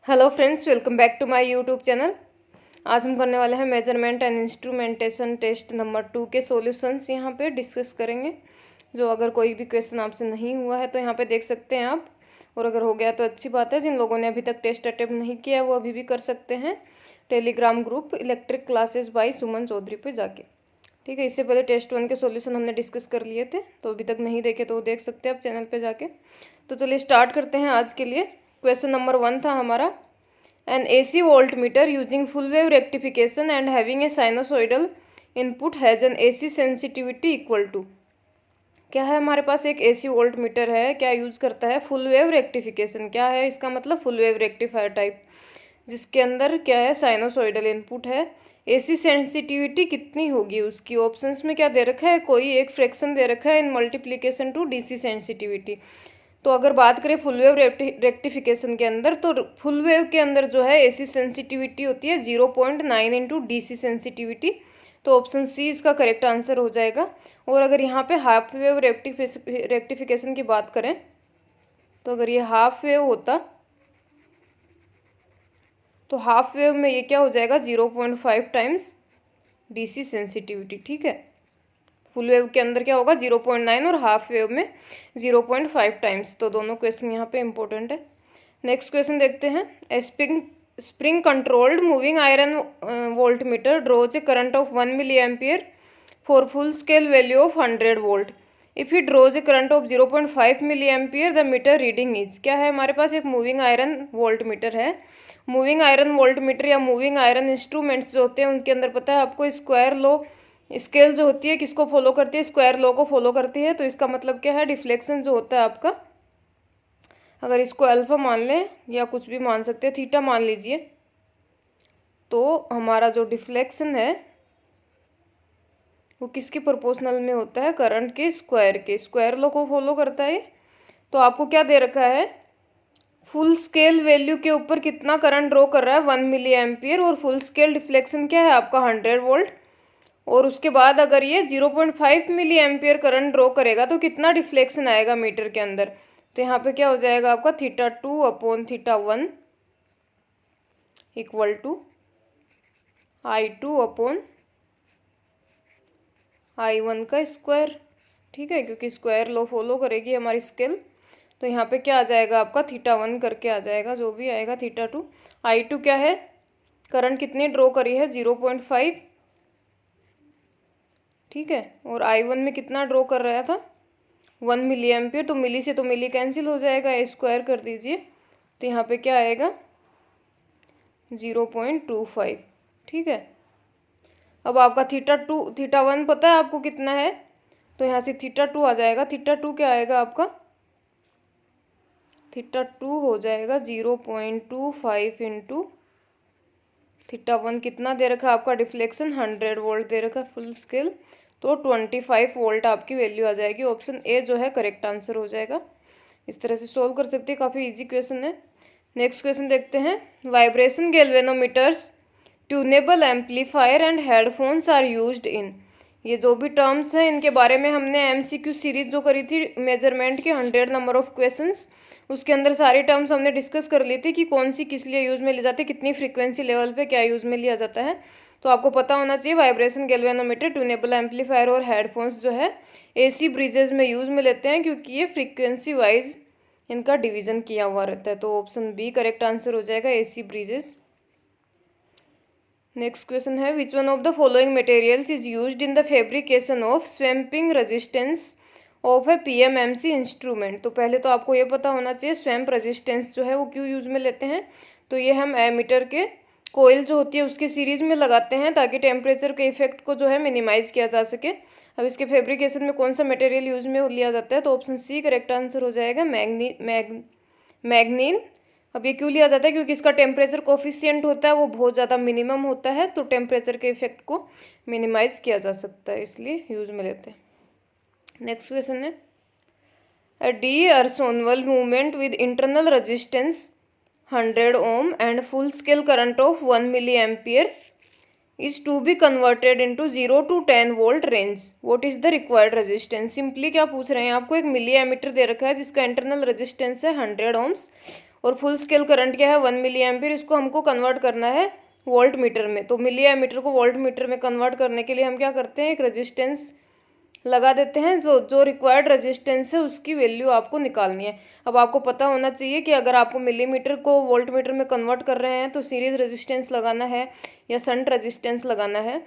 Hello friends, welcome back to my YouTube channel. आज हम करने वाले हैं measurement and instrumentation test number 2 के सॉल्यूशंस यहाँ पे डिस्कस करेंगे। जो अगर कोई भी क्वेश्चन आपसे नहीं हुआ है तो यहाँ पे देख सकते हैं आप, और अगर हो गया तो अच्छी बात है। जिन लोगों ने अभी तक टेस्ट अटेम्प्ट नहीं किया है वो अभी भी कर सकते हैं Telegram group electric classes by Suman Chaudhary पे जाके। ठीक है, इससे पहले टेस्ट 1 के सॉल्यूशन हमने डिस्कस कर लिए थे, तो अभी तक नहीं देखे तो वो देख सकते हैं आप चैनल पे जाके। तो चलिए स्टार्ट करते हैं आज के लिए। क्वेश्चन नंबर 1 था हमारा, N AC voltmeter using full wave rectification and having a sinusoidal input has an AC sensitivity equal to। क्या है हमारे पास एक AC वोल्टमीटर है, क्या यूज करता है फुल वेव रेक्टिफिकेशन। क्या है इसका मतलब, फुल वेव रेक्टिफायर टाइप, जिसके अंदर क्या है साइनोसॉइडल इनपुट है। AC सेंसिटिविटी कितनी होगी उसकी, ऑप्शंस में क्या दे रखा है, कोई एक फ्रैक्शन दे रखा है in multiplication to DC sensitivity. तो अगर बात करें फुल वेव रेक्टिफिकेशन के अंदर, तो फुल वेव के अंदर जो है AC सेंसिटिविटी होती है 0.9 इंटू DC सेंसिटिविटी। तो ऑप्शन सी इसका करेक्ट आंसर हो जाएगा। और अगर यहाँ पे हाफ वेव रेक्टिफिकेशन की बात करें, तो अगर ये हाफ वेव होता तो हाफ वेव में ये क्या हो जाएगा 0.5 टाइम्स DC सेंसिटिविटी। ठीक है, फुल वेव के अंदर क्या होगा 0.9 और हाफ वेव में 0.5 टाइम्स। तो दोनों क्वेश्चन यहाँ पे इंपॉर्टेंट है। नेक्स्ट क्वेश्चन देखते हैं। Spring controlled moving iron voltmeter draws a current of 1 milliampere for full scale value of 100 volt. If he draws a current of 0.5 milliampere the meter reading is. क्या है हमारे पास एक moving iron voltmeter है। Moving iron voltmeter या moving iron instruments जो होते हैं उनके अंदर पता है आपको स्क्वायर लॉ स्केल जो होती है किसको फॉलो करती है, स्क्वायर लॉ को फॉलो करती है। तो इसका मतलब क्या है, डिफ्लेक्शन जो होता है आपका, अगर इसको अल्फा मान लें या कुछ भी मान सकते हैं, थीटा मान लीजिए, तो हमारा जो डिफ्लेक्शन है वो किसके प्रोपोर्शनल में होता है, करंट के स्क्वायर लॉ को फॉलो करता है। तो आपको क्या दे रखा है, फुल स्केल वैल्यू के ऊपर कितना करंट ड्रॉ कर रहा है 1 मिली एम्पियर, और फुल स्केल डिफ्लेक्शन क्या है आपका 100 वोल्ट। और उसके बाद अगर ये 0.5 मिली एम्पियर करंट ड्रॉ करेगा तो कितना डिफ्लेक्शन आएगा मीटर के अंदर। तो यहाँ पे क्या हो जाएगा आपका θ2 upon θ1 equal to I2 upon I1 का स्क्वायर। ठीक है, क्योंकि स्क्वायर लॉ फॉलो करेगी हमारी स्केल। तो यहाँ पे क्या आ जाएगा आपका θ1 करके आ जाएगा, जो भी आएगा θ2। I2 क्या है, करंट कितनी ड्रॉ करी है 0.5। ठीक है, और I1 में कितना ड्रॉ कर रहा था 1 मिली एम्पियर। तो मिली से तो मिली कैंसिल हो जाएगा, स्क्वायर कर दीजिए। तो यहाँ पे क्या आएगा 0.25। ठीक है, अब आपका θ1 पता है आपको कितना है, तो यहाँ से θ2 आ जाएगा। θ2 क्या आएगा आपका, θ2 हो जाएगा 0.25 इंटू θ1 कितना दे रखा है आपका डिफ्लेक्शन 100 वोल्ट दे रखा है फुल स्केल, तो 25 वोल्ट आपकी वैल्यू आ जाएगी। ऑप्शन ए जो है करेक्ट आंसर हो जाएगा। इस तरह से सोल्व कर सकते हैं, काफ़ी इजी क्वेश्चन है। नेक्स्ट क्वेश्चन देखते हैं। Vibration galvanometers, tunable amplifier and headphones are used in. ये जो भी टर्म्स हैं इनके बारे में हमने MCQ सीरीज जो करी थी मेजरमेंट के 100 नंबर ऑफ क्वेश्चंस, उसके अंदर सारी टर्म्स हमने डिस्कस कर ली थी कि कौन सी किस लिए यूज़ में ली जाती है, कितनी फ्रीक्वेंसी लेवल पे क्या यूज़ में लिया जाता है। तो आपको पता होना चाहिए वाइब्रेशन गैल्वेनोमीटर, ट्यूनेबल एम्पलीफायर और हेडफोन्स जो है AC ब्रिजेज में यूज़ में लेते हैं, क्योंकि ये फ्रीक्वेंसी वाइज इनका डिवीजन किया हुआ रहता है। तो ऑप्शन बी करेक्ट आंसर हो जाएगा, AC ब्रिजेज। नेक्स्ट क्वेश्चन है, which one of the following materials is used in the fabrication of swamping resistance of a PMMC instrument. तो पहले तो आपको ये पता होना चाहिए स्वैम्प रेजिस्टेंस जो है वो क्यों यूज़ में लेते हैं। तो ये हम एमीटर के कोयल जो होती है उसके सीरीज में लगाते हैं ताकि टेम्परेचर के इफेक्ट को जो है मिनिमाइज किया जा सके। अब इसके फैब्रिकेशन में कौन सा मटेरियल यूज में लिया जाता है, तो ऑप्शन सी करेक्ट आंसर हो जाएगा, मैग्नीन। अब ये क्यों लिया जाता है, क्योंकि इसका टेम्परेचर कोफिशिएंट होता है वो बहुत ज़्यादा मिनिमम होता है, तो टेम्परेचर के इफेक्ट को मिनिमाइज किया जा सकता है, इसलिए यूज में लेते हैं। नेक्स्ट क्वेश्चन है, a D'Arsonval movement with internal resistance 100 ohm and full scale current of 1 milli ampere is to be converted into 0 to 10 volt range. What is the required resistance? Simply क्या पूछ रहे हैं आपको, एक मिली ammeter दे रखा है जिसका इंटरनल रेजिस्टेंस है 100 ohms, और फुल स्केल करंट क्या है 1 मिली एम्पियर, इसको हमको कन्वर्ट करना है वोल्ट मीटर में। तो मिली एमीटर को वोल्ट मीटर में कन्वर्ट करने के लिए हम क्या करते हैं, एक रेजिस्टेंस लगा देते हैं। जो रिक्वायर्ड रेजिस्टेंस है उसकी वैल्यू आपको निकालनी है। अब आपको पता होना चाहिए कि अगर आपको मिलीमीटर को वोल्ट मीटर में कन्वर्ट कर रहे हैं तो सीरीज रेजिस्टेंस लगाना है या शंट रेजिस्टेंस लगाना है।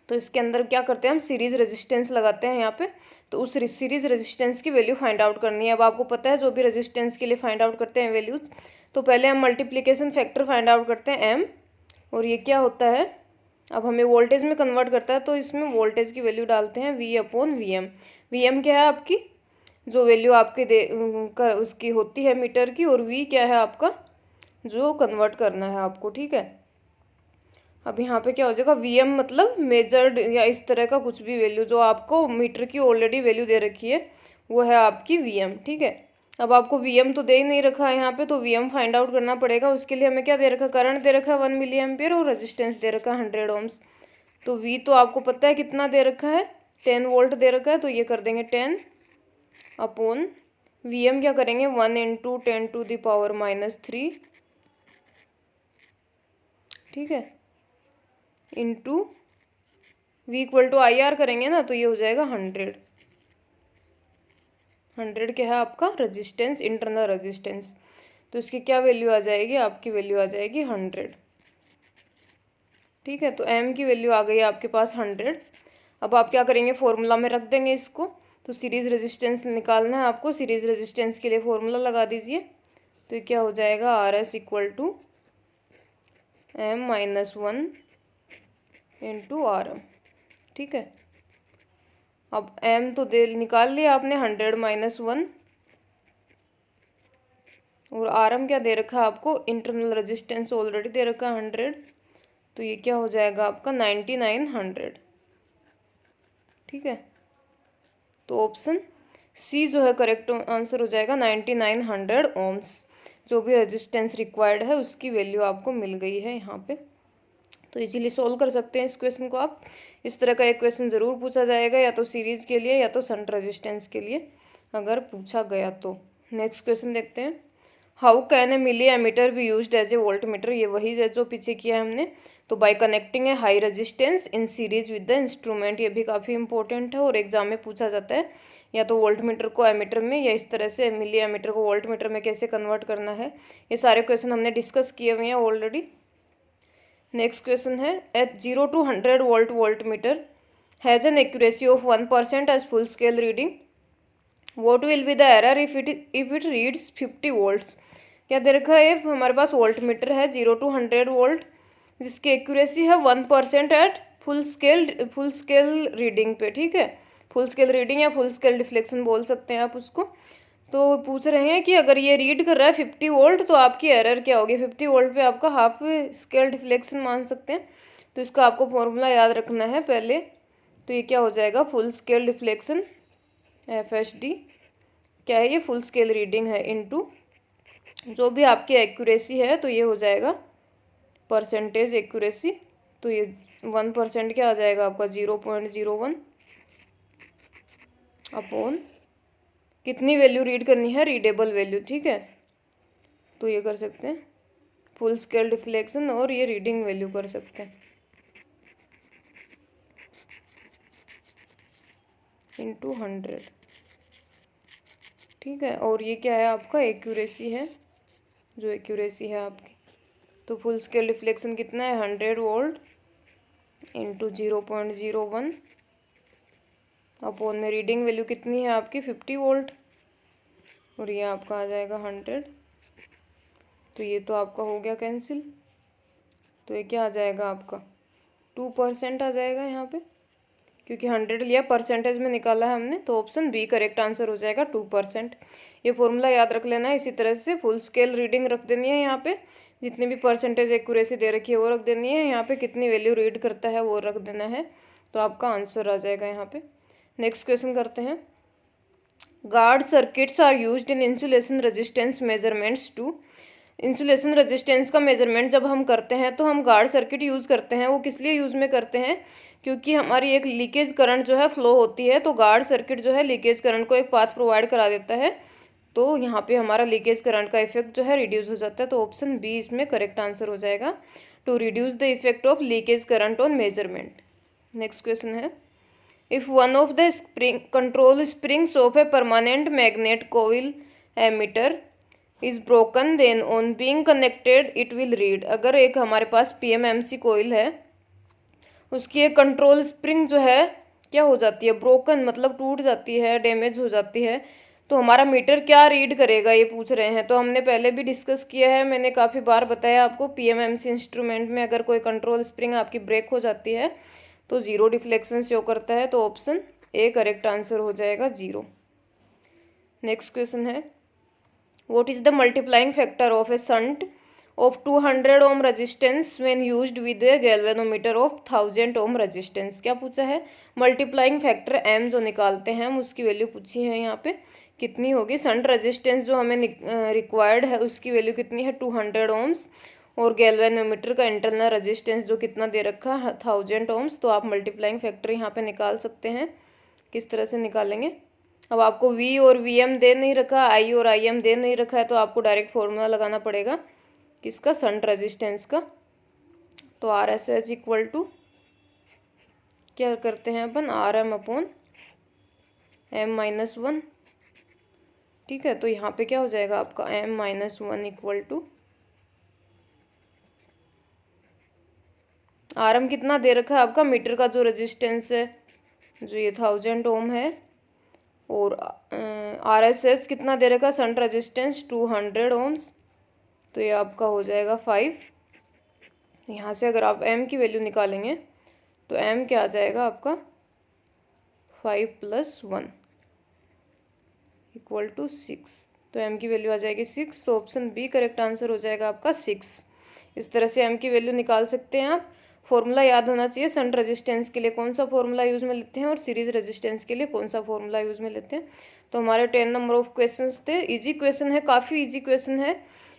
तो इसके अंदर क्या करते हैं, हम सीरीज रेजिस्टेंस लगाते हैं यहाँ पे। तो उस सीरीज रेजिस्टेंस की वैल्यू फाइंड आउट करनी है। अब आपको पता है जो भी रेजिस्टेंस के लिए फाइंड आउट करते हैं वैल्यूज, तो पहले हम मल्टीप्लीकेशन फैक्टर फाइंड आउट करते हैं एम, और ये क्या होता है, अब हमें वोल्टेज में कन्वर्ट करता है तो इसमें वोल्टेज की वैल्यू डालते हैं V upon V M. V M क्या है आपकी, जो वैल्यू आपके उसकी होती है मीटर की, और V क्या है आपका जो कन्वर्ट करना है आपको, ठीक है। अब यहाँ पे क्या हो जाएगा, वी एम मतलब मेजर्ड या इस तरह का कुछ भी वैल्यू जो आपको मीटर की ऑलरेडी वैल्यू दे रखी है वो है आपकी वी एम, ठीक है। अब आपको वी एम तो दे ही नहीं रखा है यहाँ पे, तो वी एम फाइंड आउट करना पड़ेगा। उसके लिए हमें क्या दे रखा है, करंट दे रखा है 1 मिली एम्पियर और रेजिस्टेंस दे रखा है 100 ओम्स। तो वी तो आपको पता है कितना दे रखा है, 10 वोल्ट दे रखा है, तो ये कर देंगे 10 अपॉन वी एम क्या करेंगे 1 इंटू 10⁻⁻3, ठीक है, into V equal to I R करेंगे ना, तो ये हो जाएगा 100। 100 क्या है आपका रेजिस्टेंस, इंटरनल रेजिस्टेंस। तो इसकी क्या वैल्यू आ जाएगी, आपकी वैल्यू आ जाएगी 100, ठीक है। तो एम की वैल्यू आ गई आपके पास 100। अब आप क्या करेंगे, फॉर्मूला में रख देंगे इसको। तो सीरीज रेजिस्टेंस निकालना है आपको, सीरीज रेजिस्टेंस के लिए फॉर्मूला लगा दीजिए। तो ये क्या हो जाएगा, R S equal to M-1 into R M, ठीक है। अब m तो दे निकाल लिया आपने 100-1, और आर एम क्या दे रखा है आपको, इंटरनल रेजिस्टेंस ऑलरेडी दे रखा है 100। तो ये क्या हो जाएगा आपका 9900, ठीक है। तो ऑप्शन सी जो है करेक्ट आंसर हो जाएगा 9900 ओम्स। जो भी रेजिस्टेंस रिक्वायर्ड है उसकी वैल्यू आपको मिल गई है यहाँ पे। तो इजीली सोल्व कर सकते हैं इस क्वेश्चन को आप। इस तरह का एक क्वेश्चन ज़रूर पूछा जाएगा, या तो सीरीज के लिए या तो शंट रेजिस्टेंस के लिए अगर पूछा गया तो। नेक्स्ट क्वेश्चन देखते हैं, how can a milliammeter be used as a voltmeter. ये वही है जो पीछे किया है हमने। तो by connecting a high resistance in series with the instrument, ये भी काफ़ी इंपॉर्टेंट है और एग्जाम में पूछा जाता है। या तो वोल्ट मीटर को एमीटर में, या इस तरह से मिली एमीटर को वोल्ट मीटर में कैसे कन्वर्ट करना है, ये सारे क्वेश्चन हमने डिस्कस किए हुए हैं ऑलरेडी। नेक्स्ट क्वेश्चन है, at 0 to 100 volt voltmeter has an accuracy of 1% as full scale reading, what will be the error if it reads 50 volts. क्या दे रखा है, हमारे पास वोल्ट मीटर है 0 to 100 वोल्ट जिसकी एक्यूरेसी है 1% एट फुल स्केल रीडिंग पे, ठीक है। फुल स्केल रीडिंग या फुल स्केल डिफ्लेक्शन बोल सकते हैं आप उसको। तो पूछ रहे हैं कि अगर ये रीड कर रहा है 50 वोल्ट तो आपकी एरर क्या होगी। 50 वोल्ट पे आपका हाफ स्केल डिफ्लेक्शन मान सकते हैं। तो इसका आपको फॉर्मूला याद रखना है पहले। तो ये क्या हो जाएगा, फुल स्केल डिफ्लेक्शन FSD क्या है, ये फुल स्केल रीडिंग है इनटू जो भी आपकी एक्यूरेसी है, तो ये हो जाएगा परसेंटेज एक्यूरेसी। तो ये 1% क्या आ जाएगा आपका 0.01 अपॉन कितनी वैल्यू रीड करनी है, रीडेबल वैल्यू, ठीक है। तो ये कर सकते हैं फुल स्केल डिफ्लेक्शन और ये रीडिंग वैल्यू कर सकते हैं इंटू 100, ठीक है। और ये क्या है आपका एक्यूरेसी है, जो एक्यूरेसी है आपकी। तो फुल स्केल डिफ्लेक्शन कितना है 100 वोल्ट इंटू 0.01 अपॉन में रीडिंग वैल्यू कितनी है आपकी 50 वोल्ट, और ये आपका आ जाएगा 100। तो ये तो आपका हो गया कैंसिल। तो ये क्या आ जाएगा आपका 2% आ जाएगा यहाँ पे, क्योंकि 100 लिया परसेंटेज में निकाला है हमने। तो ऑप्शन बी करेक्ट आंसर हो जाएगा 2%। ये फॉर्मूला याद रख लेना है। इसी तरह से फुल स्केल रीडिंग रख देनी है, यहाँ पे जितनी भी परसेंटेज एक्यूरेसी दे रखी है वो रख देनी है, यहाँ पे कितनी वैल्यू रीड करता है वो रख देना है। तो आपका आंसर आ जाएगा यहाँ पे। नेक्स्ट क्वेश्चन करते हैं, guard circuits are used in insulation resistance measurements too. Insulation resistance का मेजरमेंट जब हम करते हैं तो हम गार्ड सर्किट यूज़ करते हैं। वो किस लिए यूज़ में करते हैं, क्योंकि हमारी एक लीकेज करंट जो है फ्लो होती है। तो गार्ड सर्किट जो है लीकेज करंट को एक पाथ प्रोवाइड करा देता है। तो यहाँ पे हमारा लीकेज करंट का इफेक्ट जो है रिड्यूस हो जाता है। तो ऑप्शन बी इसमें करेक्ट आंसर हो जाएगा, to reduce the effect of leakage current on measurement. Next question है, if one of the spring control springs of a permanent magnet coil ammeter is broken then on being connected it will read. अगर एक हमारे पास PMMC coil है, उसकी एक control spring जो है क्या हो जाती है, ब्रोकन मतलब टूट जाती है, डैमेज हो जाती है, तो हमारा मीटर क्या रीड करेगा ये पूछ रहे हैं। तो हमने पहले भी डिस्कस किया है, मैंने काफ़ी बार बताया आपको, PMMC इंस्ट्रूमेंट में अगर कोई कंट्रोल स्प्रिंग आपकी ब्रेक हो जाती है तो ज़ीरो डिफ्लेक्शन शो करता है। तो ऑप्शन ए करेक्ट आंसर हो जाएगा, 0। नेक्स्ट क्वेश्चन है, what is the multiplying factor of A shunt of 200 ohm resistance when used with A galvanometer of 1000 ohm resistance. क्या पूछा है, मल्टीप्लाइंग फैक्टर m जो निकालते हैं हम उसकी वैल्यू पूछी है यहाँ पे, कितनी होगी। शंट रेजिस्टेंस जो हमें रिक्वायर्ड है उसकी वैल्यू कितनी है, 200 ओम्स, और गैल्वेनोमीटर का इंटरनल रेजिस्टेंस जो कितना दे रखा है, 1000 ओम्स। तो आप मल्टीप्लाइंग फैक्टर यहाँ पे निकाल सकते हैं। किस तरह से निकालेंगे, अब आपको V और VM दे नहीं रखा, I और IM दे नहीं रखा है, तो आपको डायरेक्ट फॉर्मूला लगाना पड़ेगा किसका, शंट रेजिस्टेंस का। तो RSS इक्वल टू क्या करते हैं अपन, RM अपॉन M-1। ठीक है, तो यहाँ पे क्या हो जाएगा आपका M-1 इक्वल टू RM कितना दे रखा है आपका, मीटर का जो रेजिस्टेंस है जो ये 1000 ओम है, और RSS कितना दे रखा है, शंट रेजिस्टेंस 200 ओम्स, तो ये आपका हो जाएगा 5। यहाँ से अगर आप M की वैल्यू निकालेंगे तो M क्या आ जाएगा आपका, 5 + 1 इक्वल टू 6। तो M की वैल्यू आ जाएगी 6। तो ऑप्शन बी करेक्ट आंसर हो जाएगा आपका 6। इस तरह से M की वैल्यू निकाल सकते हैं आप। फॉर्मूला याद होना चाहिए, शंट रेजिस्टेंस के लिए कौन सा फॉर्मूला यूज़ में लेते हैं और सीरीज रेजिस्टेंस के लिए कौन सा फॉर्मूला यूज़ में लेते हैं। तो हमारे 10 नंबर ऑफ क्वेश्चन थे। इजी क्वेश्चन है, काफ़ी इजी क्वेश्चन है।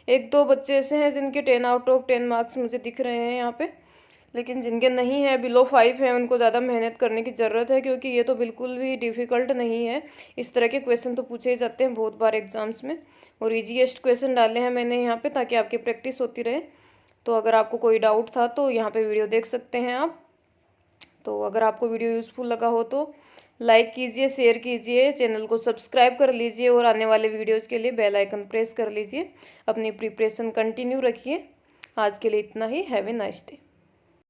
एक दो बच्चे ऐसे हैं जिनके 10 आउट ऑफ 10 मार्क्स मुझे दिख रहे हैं यहाँ पे, लेकिन जिनके नहीं है, बिलो 5 है, उनको ज़्यादा मेहनत करने की ज़रूरत है, क्योंकि ये तो बिल्कुल भी डिफ़िकल्ट नहीं है। इस तरह के क्वेश्चन तो पूछे ही जाते हैं बहुत बार एग्जाम्स में, और ईजीएस्ट क्वेश्चन डाले हैं मैंने यहाँ पे ताकि आपकी प्रैक्टिस होती रहे। तो अगर आपको कोई डाउट था तो यहाँ पे वीडियो देख सकते हैं आप। तो अगर आपको वीडियो यूज़फुल लगा हो तो लाइक कीजिए, शेयर कीजिए, चैनल को सब्सक्राइब कर लीजिए, और आने वाले वीडियोज़ के लिए बेल आइकन प्रेस कर लीजिए। अपनी प्रिपरेशन कंटिन्यू रखिए। आज के लिए इतना ही। Have a nice day.